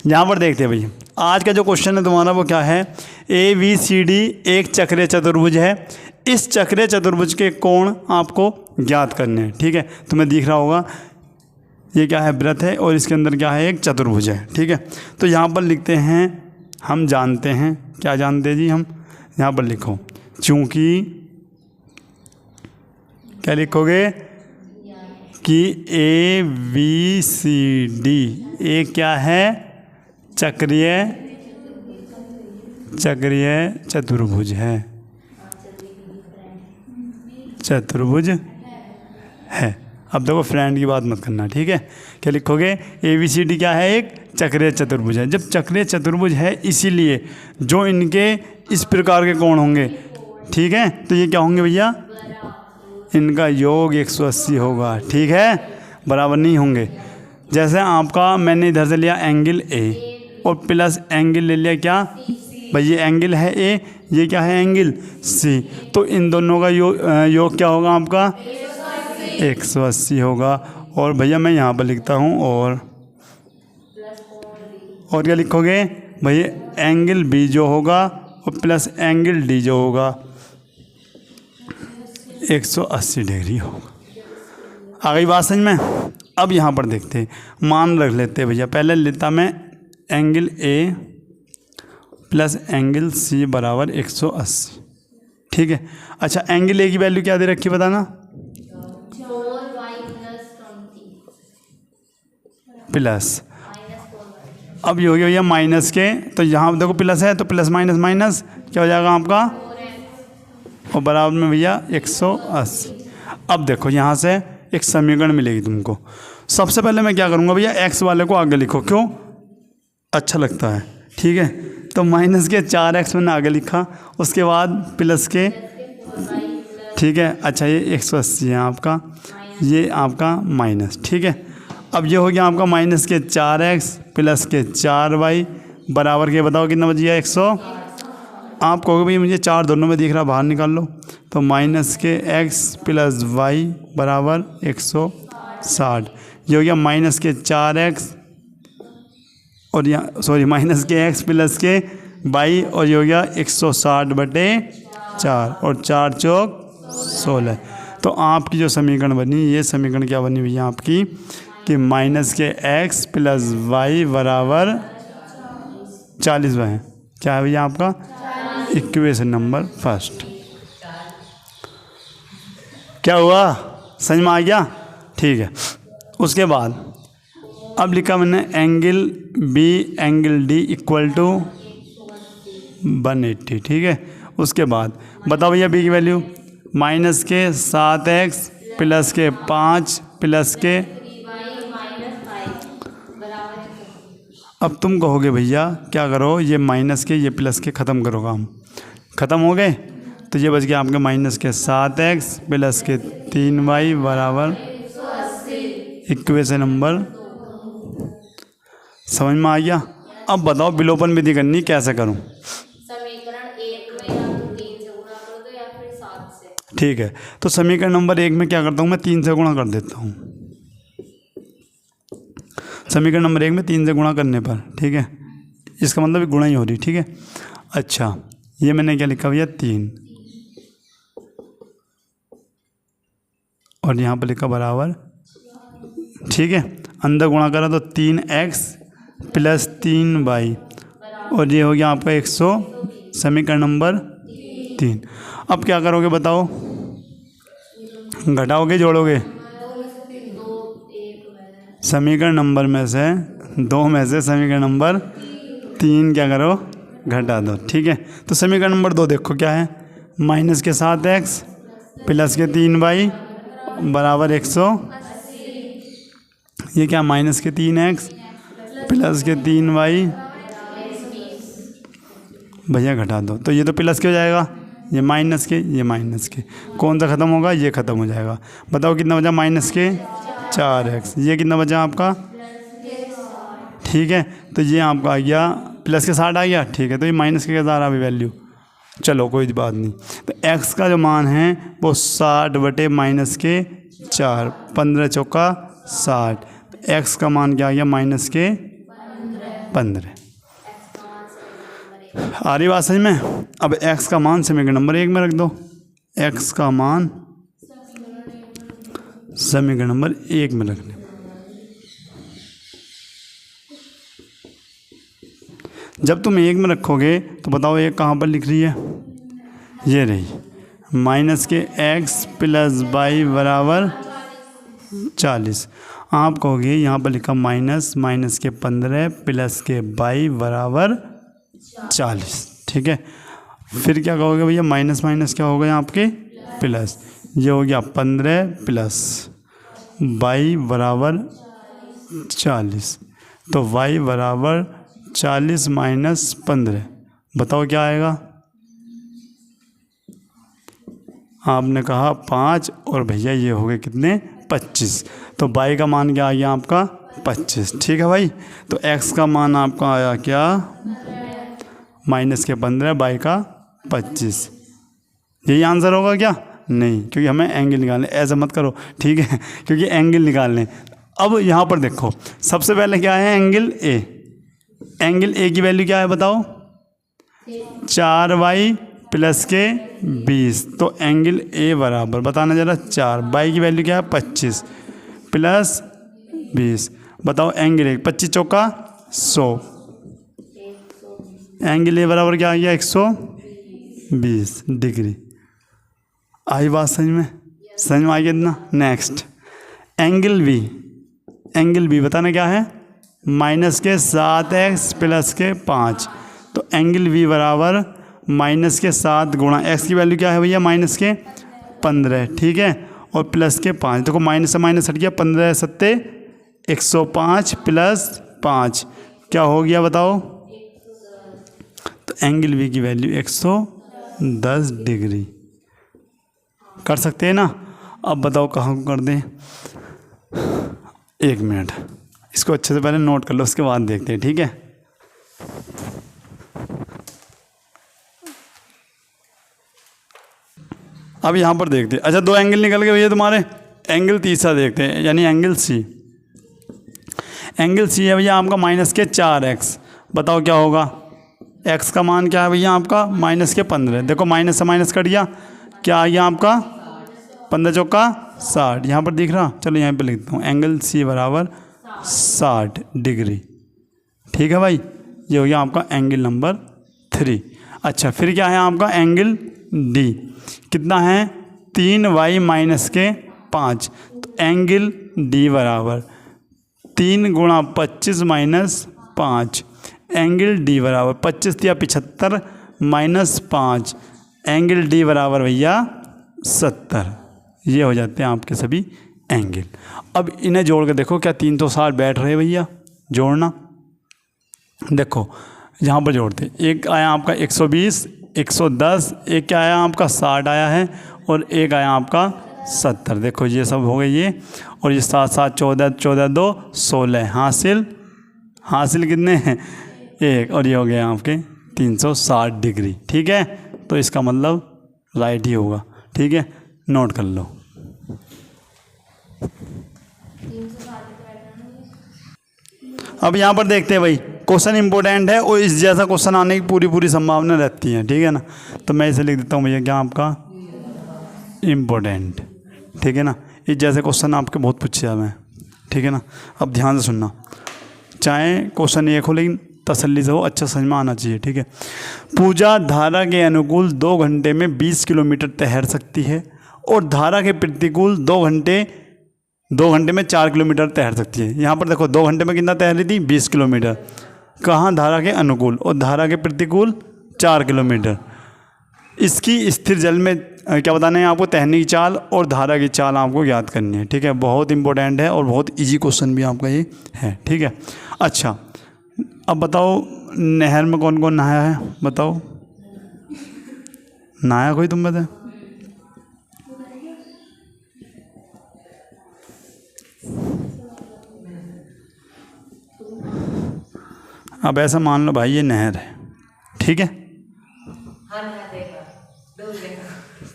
यहाँ पर देखते हैं भैया, आज का जो क्वेश्चन है तुम्हारा वो क्या है, ABCD एक चक्रीय चतुर्भुज है, इस चक्रीय चतुर्भुज के कोण आपको ज्ञात करने हैं। ठीक है, तुम्हें दिख रहा होगा ये क्या है, वृत्त है और इसके अंदर क्या है, एक चतुर्भुज है। ठीक है, तो यहाँ पर लिखते हैं, हम जानते हैं, क्या जानते हैं जी हम, यहाँ पर लिखो, चूँकि क्या लिखोगे कि ABCD एक क्या है, चक्रीय चतुर्भुज है, चतुर्भुज है। अब देखो फ्रेंड की बात मत करना, ठीक है। क्या लिखोगे, ABCD क्या है, एक चक्रीय चतुर्भुज है। जब चक्रीय चतुर्भुज है इसीलिए जो इनके इस प्रकार के कोण होंगे, ठीक है, तो ये क्या होंगे भैया, इनका योग 180 होगा। ठीक है, बराबर नहीं होंगे। जैसे आपका मैंने इधर से लिया एंगल A और प्लस एंगल ले लिया क्या भाई, ये एंगल है A, ये क्या है एंगल C, तो इन दोनों का योग क्या होगा आपका 180 होगा। और भैया मैं यहाँ पर लिखता हूँ और क्या लिखोगे भैया, एंगल B जो होगा और प्लस एंगल D जो होगा 180 डिग्री होगा। आ गई बात समझ में। अब यहाँ पर देखते हैं, मान रख लेते हैं भैया, पहले लेता मैं angle A plus angle C बराबर 180। ठीक है, अच्छा एंगल A की वैल्यू क्या दे रखी बताना, प्लस, अब ये हो गया भैया माइनस के, तो यहाँ देखो प्लस है तो प्लस माइनस माइनस क्या हो जाएगा आपका, और बराबर में भैया 180। अब देखो यहाँ से एक समीकरण मिलेगी तुमको। सबसे पहले मैं क्या करूँगा भैया, एक्स वाले को आगे लिखो, क्यों, अच्छा लगता है। ठीक है, तो माइनस के 4x मैंने आगे लिखा, उसके बाद प्लस के, ठीक है, अच्छा ये 180 है आपका, ये आपका माइनस। ठीक है, अब ये हो गया आपका माइनस के 4x प्लस के 4y बराबर के, बताओ कितना बच गया 100। आप कहोगे भाई मुझे 4 दोनों में दिख रहा, बाहर निकाल लो, तो माइनस के x प्लस y बराबर 160। ये हो गया माइनस के 4x और यहाँ सॉरी माइनस के x प्लस के y, और ये हो गया 160/4 और 4 चौक 16। तो आपकी जो समीकरण बनी, ये समीकरण क्या बनी भैया आपकी, कि माइनस के x प्लस y बराबर 40 है। क्या है भैया आपका इक्वेशन नंबर फर्स्ट। क्या हुआ, समझ में आ गया। ठीक है, उसके बाद अब लिखा मैंने angle B angle D equal to 180। ठीक है, उसके बाद बताओ भैया B की वैल्यू, माइनस के 7x प्लस के 5 प्लस के, अब तुम कहोगे भैया क्या करो, ये माइनस के ये प्लस के ख़त्म करो, काम ख़त्म हो गए, तो ये बच गया आपके माइनस के 7x प्लस के 3y बराबर इक्वेशन नंबर, समझ में आ गया। अब बताओ विलोपन विधि करनी कैसे करूं, समीकरण 1 में या तो 3 से गुणा कर दो या फिर 7 से। ठीक है, तो समीकरण नंबर 1 में क्या करता हूं मैं, 3 से गुणा कर देता हूं। समीकरण नंबर 1 में 3 से गुणा करने पर, ठीक है, इसका मतलब गुणा ही हो रही। ठीक है, अच्छा ये मैंने क्या लिखा भैया 3, और यहाँ पर लिखा बराबर, ठीक है, अंदर गुणा करा तो 3x प्लस 3y, और ये हो गया आपका 100, समीकरण नंबर 3। अब क्या करोगे बताओ, घटाओगे जोड़ोगे, समीकरण नंबर में से 2 में से समीकरण नंबर 3 क्या करो, घटा दो। ठीक है, तो समीकरण नंबर 2 देखो क्या है, माइनस के 7x प्लस के 3y बराबर 100, ये क्या माइनस के 3x प्लस के 3y भैया घटा दो, तो ये तो प्लस के हो जाएगा, ये माइनस के, ये माइनस के, कौन सा ख़त्म होगा, ये ख़त्म हो जाएगा। बताओ कितना बचा, माइनस के 4x, ये कितना बचा आपका, ठीक है, तो ये आपका आ गया प्लस के 60 आ गया। ठीक है, तो ये माइनस के क्या आ रहा अभी वैल्यू, चलो कोई बात नहीं। तो x का जो मान है वो 60 माइनस के 4, 15 चौका 60, तो x का मान क्या आ गया माइनस के 15। एक्स का मान समीकरण नंबर 1। आ रही बात समझ में। अब x का मान समीकरण नंबर 1 में रख दो। x का मान समीकरण नंबर 1 में रखने। जब तुम 1 में रखोगे तो बताओ 1 कहाँ पर लिख रही है, ये रही, माइनस के x प्लस वाई बराबर 40। आप कहोगे यहाँ पर लिखा माइनस के 15 प्लस के वाई बराबर 40। ठीक है, फिर क्या कहोगे भैया, माइनस माइनस क्या हो गया आपके प्लस, ये हो गया 15 प्लस वाई बराबर 40। तो वाई बराबर 40 माइनस 15, बताओ क्या आएगा। आपने कहा 5 और भैया ये हो गए कितने 25। तो वाई का मान क्या आ गया आपका 25। ठीक है भाई, तो x का मान आपका आया क्या, माइनस के 15 वाई का 25। यही आंसर होगा क्या, नहीं, क्योंकि हमें एंगल निकालने, ऐसा मत करो ठीक है, क्योंकि एंगल निकालने। अब यहाँ पर देखो, सबसे पहले क्या है, एंगल ए। एंगल ए की वैल्यू क्या है बताओ, 4y प्लस के 20। तो एंगल ए बराबर, बताना जरा, 4, वाई की वैल्यू क्या है 25 प्लस 20। बताओ एंगल ए, 25 चौका 100, एंगल ए बराबर क्या आ गया 120 डिग्री। आई बात समझ में, समझ में आ गया इतना। Next angle B. Angle B बताना क्या है, माइनस के 7x प्लस के 5। तो एंगल बी बराबर माइनस के 7 गुणा x की वैल्यू क्या है भैया, माइनस के 15। ठीक है, और प्लस के 5। देखो माइनस से माइनस हट गया, 15 सत्ते 105 प्लस 5 क्या हो गया बताओ। तो एंगल बी की वैल्यू 110 डिग्री। कर सकते हैं ना। अब बताओ कहाँ को कर दें, 1 मिनट, इसको अच्छे से पहले नोट कर लो, उसके बाद देखते हैं। ठीक है, अब यहाँ पर देखते हैं। अच्छा, 2 एंगल निकल गए भैया तुम्हारे। एंगल तीसरा देखते हैं, यानी एंगल सी। एंगल सी है भैया आपका माइनस के 4x। बताओ क्या होगा, x का मान क्या है भैया आपका, माइनस के 15। देखो माइनस से माइनस कट गया, क्या आ गया आपका 15 चौका 60। यहाँ पर दिख रहा, चलो यहाँ पे लिखता हूँ, एंगल सी बराबर 60 डिग्री। ठीक है भाई, ये हो गया आपका एंगल नंबर 3। अच्छा, फिर क्या है आपका एंगल डी। कितना है, 3y माइनस के 5। तो एंगल डी बराबर 3 गुणा 25 माइनस 5। एंगल डी बराबर 25 या 75 माइनस 5। एंगल डी बराबर भैया 70। ये हो जाते हैं आपके सभी एंगल। अब इन्हें जोड़ के देखो, क्या 360 बैठ रहे भैया, जोड़ना। देखो यहाँ पर जोड़ते, एक आया आपका 120, 110, एक क्या आया आपका 60 आया है, और एक आया आपका 70। देखो ये सब हो गए ये, और ये 7 7 14 14 2 16 हासिल कितने हैं 1, और ये हो गया आपके 360 डिग्री। ठीक है, तो इसका मतलब राइट ही होगा। ठीक है, नोट कर लो। अब यहाँ पर देखते हैं भाई, क्वेश्चन इंपॉर्टेंट है और इस जैसा क्वेश्चन आने की पूरी संभावना रहती है। ठीक है ना, तो मैं इसे लिख देता हूँ भैया क्या आपका इम्पोर्टेंट। ठीक है ना, इस जैसे क्वेश्चन आपके बहुत पूछे हैं। ठीक है ना, अब ध्यान से सुनना, चाहे क्वेश्चन एक हो लेकिन तसल्ली से हो, अच्छा समझ में आना चाहिए। ठीक है, पूजा धारा के अनुकूल 2 घंटे में 20 किलोमीटर तैर सकती है, और धारा के प्रतिकूल 2 घंटे में 4 किलोमीटर तैर सकती है। यहाँ पर देखो 2 घंटे में कितना तैर रही थी, 20 किलोमीटर। कहाँ, धारा के अनुकूल, और धारा के प्रतिकूल 4 किलोमीटर। इसकी स्थिर जल में क्या बताना है आपको, तैरने की चाल और धारा की चाल आपको याद करनी है। ठीक है, बहुत इंपॉर्टेंट है और बहुत इजी क्वेश्चन भी आपका ये है। ठीक है, अच्छा अब बताओ, नहर में कौन कौन नहाया है, बताओ, नहाया कोई, तुम बताए। अब ऐसा मान लो भाई ये नहर है। ठीक है,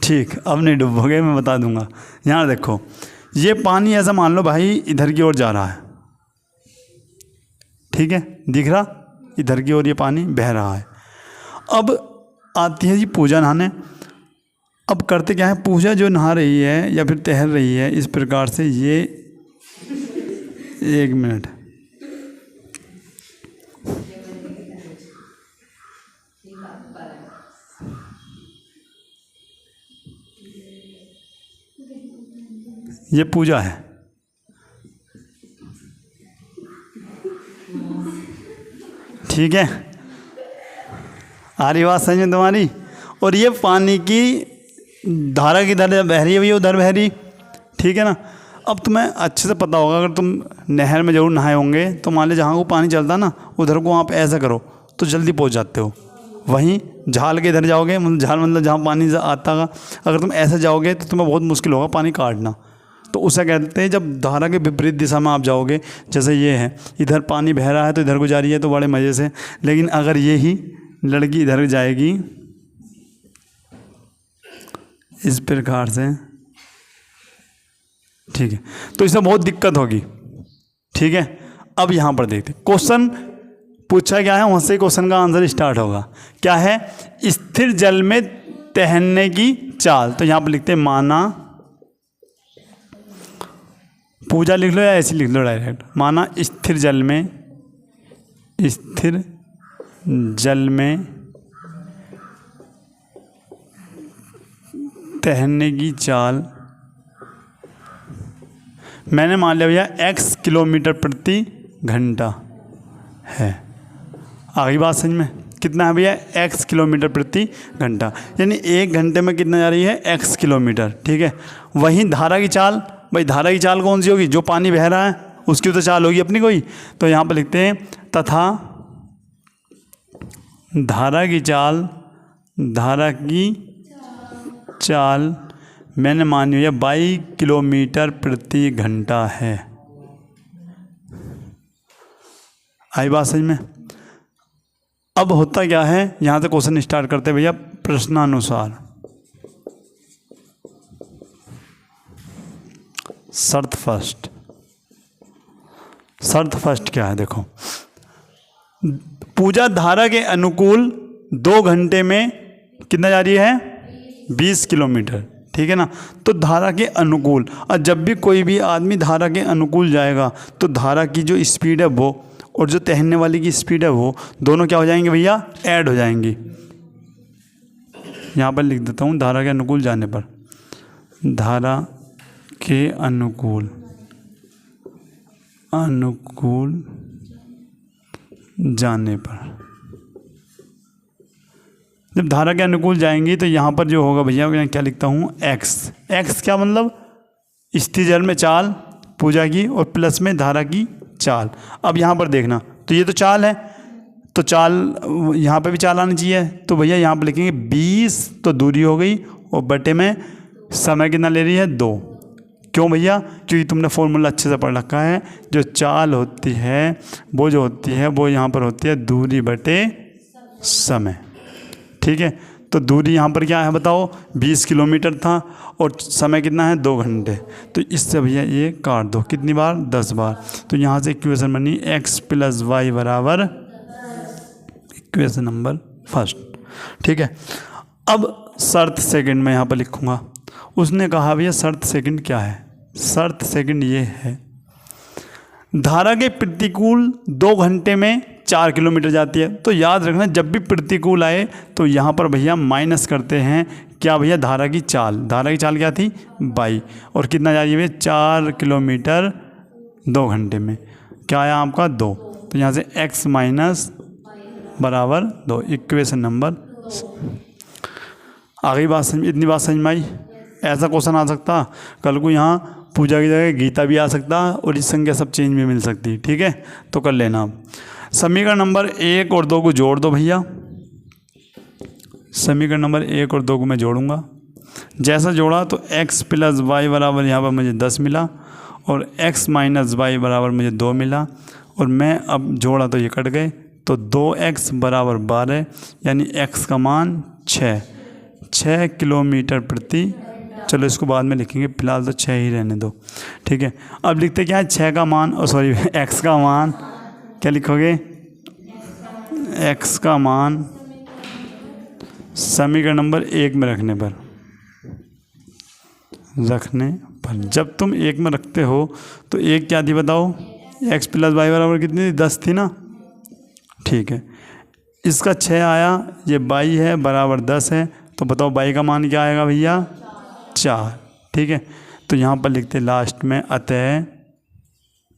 ठीक, अब नहीं डूबोगे, मैं बता दूंगा। यहाँ देखो, ये पानी ऐसा मान लो भाई इधर की ओर जा रहा है। ठीक है, दिख रहा, इधर की ओर ये पानी बह रहा है। अब आती है जी पूजा नहाने। अब करते क्या है, पूजा जो नहा रही है या फिर तैर रही है इस प्रकार से, ये 1 मिनट, ये पूजा है, ठीक है, आ रही बात समझ में तुम्हारी। और ये पानी की धारा किधर बह रही है भैया, उधर बह रही, ठीक है ना। अब तुम्हें अच्छे से पता होगा, अगर तुम नहर में ज़रूर नहाए होंगे तो मान लो जहाँ को पानी चलता ना उधर को आप ऐसा करो तो जल्दी पहुँच जाते हो। वहीं झाल के इधर जाओगे, मतलब झाल मतलब जहाँ पानी आता होगा, अगर तुम ऐसे जाओगे तो तुम्हें बहुत मुश्किल होगा पानी काटना। तो उसे कहते हैं जब धारा के विपरीत दिशा में आप जाओगे, जैसे ये है इधर पानी बह रहा है तो इधर को जा रही है तो बड़े मज़े से, लेकिन अगर ये ही लड़की इधर जाएगी इस प्रकार से, ठीक है, तो इसमें बहुत दिक्कत होगी, ठीक है। अब यहाँ पर देखते क्वेश्चन पूछा क्या है, वहाँ से क्वेश्चन का आंसर स्टार्ट होगा। क्या है, स्थिर जल में तैरने की चाल। तो यहाँ पर लिखते हैं माना, पूजा लिख लो या ऐसे लिख लो डायरेक्ट, माना स्थिर जल में, स्थिर जल में तैरने की चाल मैंने मान लिया भैया x किलोमीटर प्रति घंटा है। आ गई बात समझ में, कितना है भैया, x किलोमीटर प्रति घंटा, यानी 1 घंटे में कितना जा रही है, x किलोमीटर, ठीक है। वहीं धारा की चाल, भाई धारा की चाल कौन सी होगी, जो पानी बह रहा है उसकी तो चाल होगी अपनी कोई। तो यहाँ पर लिखते हैं तथा धारा की चाल, धारा की चाल मैंने मान लिया 22 किलोमीटर प्रति घंटा है। आई बात समझ में। अब होता क्या है, यहाँ से क्वेश्चन स्टार्ट करते हैं भैया प्रश्नानुसार। शर्त फर्स्ट, शर्त फर्स्ट क्या है, देखो पूजा धारा के अनुकूल 2 घंटे में कितना जा रही है, 20 किलोमीटर, ठीक है ना। तो धारा के अनुकूल, और जब भी कोई भी आदमी धारा के अनुकूल जाएगा तो धारा की जो स्पीड है वो और जो तैरने वाली की स्पीड है वो दोनों क्या हो जाएंगे भैया, ऐड हो जाएंगी। यहाँ पर लिख देता हूँ धारा के अनुकूल जाने पर, धारा के अनुकूल जाने पर, जब धारा के अनुकूल जाएंगी तो यहाँ पर जो होगा भैया, मैं क्या लिखता हूँ x क्या मतलब स्थिर जल में चाल पूजा की और प्लस में धारा की चाल। अब यहाँ पर देखना तो ये तो चाल है, तो चाल यहाँ पे भी चाल आनी चाहिए, तो भैया यहाँ पर लिखेंगे 20 तो दूरी हो गई और बटे में समय कितना ले रही है, 2। क्यों भैया, क्योंकि तुमने फॉर्मूला अच्छे से पढ़ रखा है, जो चाल होती है वो जो होती है वो यहाँ पर होती है दूरी बटे समय, ठीक है। तो दूरी यहाँ पर क्या है बताओ, 20 किलोमीटर था और समय कितना है, 2 घंटे। तो इससे भैया ये काट दो, कितनी बार, 10 बार। तो यहाँ से इक्वेशन बनी x + y बराबर, इक्वेशन नंबर फर्स्ट, ठीक है। अब शर्त सेकंड में यहाँ पर लिखूँगा। उसने कहा भैया शर्त सेकंड क्या है, शर्त सेकंड ये है धारा के प्रतिकूल 2 घंटे में 4 किलोमीटर जाती है। तो याद रखना जब भी प्रतिकूल आए तो यहाँ पर भैया माइनस करते हैं क्या भैया, धारा की चाल। धारा की चाल क्या थी, 22, और कितना जा रही है भैया, 4 किलोमीटर 2 घंटे में, क्या आया आपका 2। तो यहाँ से x माइनस बराबर 2, इक्वेशन नंबर। आ गई बात समझ, इतनी बात समझ में आई। ऐसा क्वेश्चन आ सकता, कल को यहाँ पूजा की जगह गीता भी आ सकता और इस संख्या सब चेंज भी मिल सकती, ठीक है। तो कर लेना आप। समीकरण नंबर 1 और 2 को जोड़ दो भैया। समीकरण नंबर 1 और 2 को मैं जोड़ूंगा। जैसा जोड़ा तो x + y बराबर यहाँ पर मुझे 10 मिला और x - y बराबर मुझे 2 मिला, और मैं अब जोड़ा तो ये कट गए, तो 2x बराबर 12, यानी x का मान 6 किलोमीटर प्रति, चलो इसको बाद में लिखेंगे, फिलहाल तो 6 ही रहने दो, ठीक है। अब लिखते क्या है, 6 का मान, सॉरी x का मान क्या लिखोगे, x का मान समीकरण नंबर 1 में रखने पर जब तुम 1 में रखते हो तो 1 क्या थी बताओ, x प्लस वाई बराबर कितनी थी, 10 थी ना। ठीक है, इसका 6 आया, ये बाई है बराबर 10 है, तो बताओ बाई का मान क्या आएगा भैया, 4। ठीक है, तो यहाँ पर लिखते लास्ट में अतः,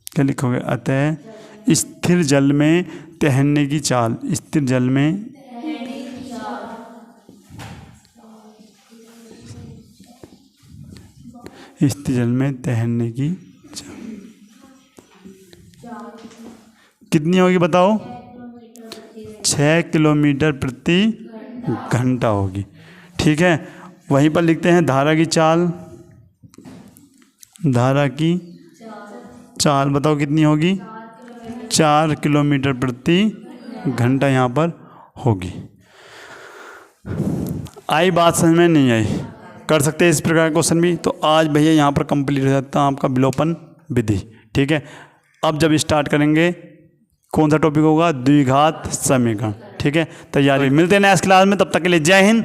क्या लिखोगे, अतः स्थिर जल में तैरने की चाल, स्थिर जल में स्थिर जल में तैरने की चाल कितनी होगी बताओ, 6 किलोमीटर प्रति घंटा होगी। ठीक है, वहीं पर लिखते हैं धारा की चाल, धारा की चाल बताओ कितनी होगी, 4 किलोमीटर प्रति घंटा यहाँ पर होगी। आई बात समझ में, नहीं आई, कर सकते हैं इस प्रकार का क्वेश्चन भी। तो आज भैया यहाँ पर कंप्लीट हो जाता है आपका विलोपन विधि। ठीक है, अब जब स्टार्ट करेंगे कौन सा टॉपिक होगा, द्विघात समीकरण। ठीक है, तैयारी, मिलते हैं नेक्स्ट क्लास में, तब तक के लिए जय हिंद।